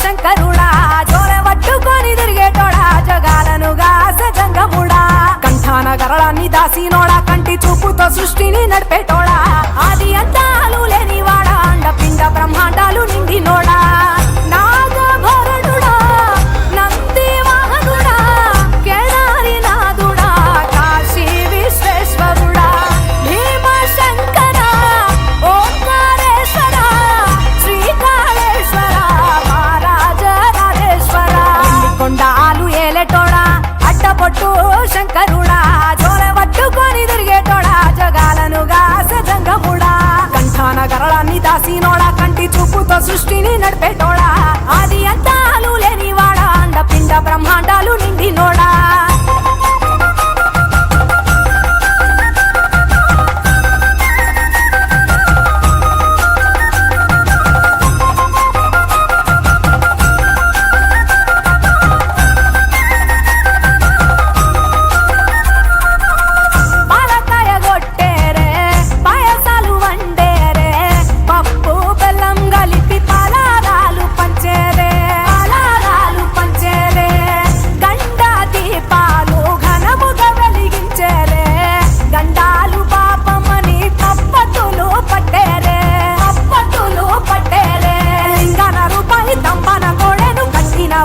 శంకరుడా జోలె పట్టుకొని తిరిగేటోడా జగాలను గాసె జంగముడా కంఠాన గరళాన్ని దాసినోడా కంటి చూపుతో సృష్టిని నడిపేటోడా ఆది అంతాలు లేనివాడా అండపిండ బ్రహ్మాండాలు నిండినోడా నాగభరణుడా నంది వాహనుడా కేదారి నాథుడా కాశీ విశ్వేశ్వరుడా భీమ శంకర ఓంకారేశ్వర శ్రీకాళేశ్వర మహారాజ రాజేశ్వర కొండాలు ఏలేటోడా అడ్డపొట్టు శంకరుడా జోలె పట్టుకొని తిరిగేటోడా జగాలను గాసె జంగముడా కంఠాన గరళాన్ని దాసినోడా కంటి చూపుతో సృష్టిని నడిపేటోడా ఆది అంతాలు లేనివాడా అండపిండ బ్రహ్మాండాలు నిండినోడా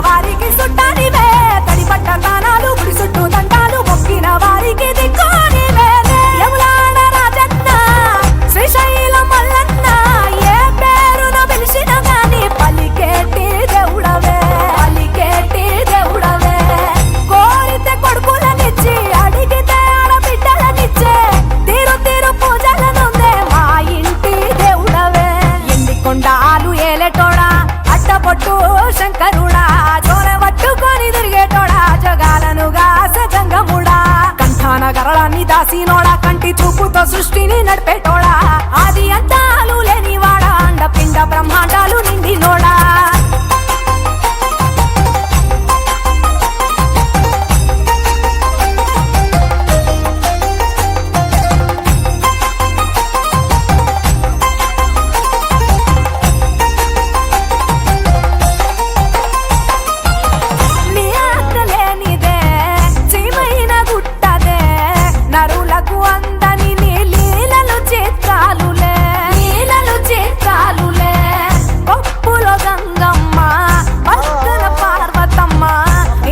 వారికి సుట్టానివే తడిపట్ట తానాలు గుడి చుట్టూ దండాలు మొక్కిన వారికి దిక్కునివే యములాడ రాజన్న శ్రీశైల మల్లన్న ఏ పేరున పిలిచిన గాని పలికేటి దేవుడవే కోరితే కొడుకులనిచ్చి అడిగితే ఆడబిడ్డలనిచ్చే తీరు తీరు పూజలనుందే మా ఇంటి దేవుడవే ఎన్ని కొండాలు ఏలేటోడా అడ్డపొట్టు శంకరుడా జోలె పట్టుకొని తిరిగేటోడా జగాలను గాసె జంగముడా కంఠాన గరళాన్ని దాసినోడా కంటి చూపుతో సృష్టిని నడిపేటోడా ఆది అంతాలు లేనివాడా అండపిండ బ్రహ్మాండాలు నిండినోడా నరులకు అందని నీ లీలలు చిత్రాలులే పప్పులో గంగమ్మ పక్కన పార్వతమ్మ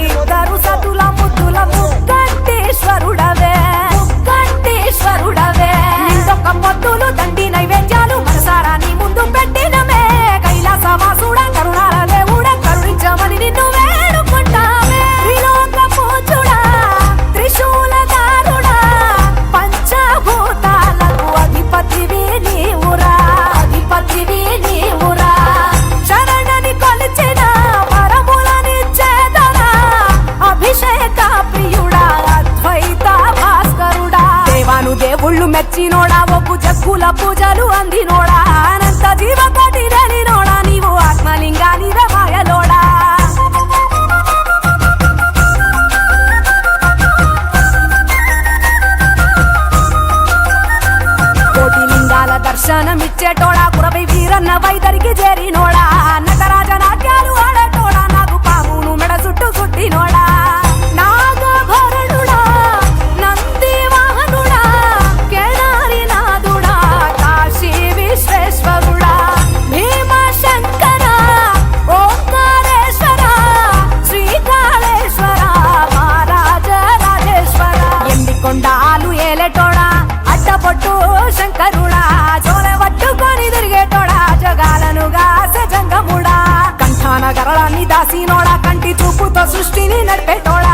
ఇద్దరు సతుల ముద్దుల ముక్కంటేశ్వరుడవే నిందొక్క పొద్దులు దండి నైవేద్యాలు మనసారా నీ ముందు పెట్టినమే కైలాసవాసుడ కరుణాల దేవుడ కరుణించమని నిన్ను వేడుకుంటామే త్రిలోక పూజుడా త్రిశూలధారుడా పంచభూతాలకు అధిపతివి నీవురా శరణని కొలిచిన వరములనిచ్చేదరా అభిషేక ప్రియుడా అద్వైత భాస్కరుడా దేవాను దేవుళ్ళు మెచ్చినోడా ఒప్పు జగ్గుల పూజలు అందినోడా అనంత జీవకోటి రేణినోడా నీవు ఆత్మలింగానివే మాయలోడా దర్శనమిచ్చేటోడా కురవై వీరన్న వైదరికి చేరినోడా నటరాజ నాట్యాలు ఆడేటోడా నాకు పామును మెడ చుట్టూ చుట్టినోడా నాగభరణుడా నంది వాహనుడా కేదారి నాథుడా కాశీ విశ్వేశ్వరుడా భీమ శంకర ఓంకారేశ్వర శ్రీకాళేశ్వర మహారాజ రాజేశ్వర ఎన్ని కొండాలు ఏలేటోడా అడ్డపొట్టు శంకరుడా జోలె పట్టుకొని తిరిగేటోడా జగాలను గాసె జంగముడా కంఠాన గరళాన్ని దాసినోడా కంటి చూపుతో సృష్టిని నడిపేటోడా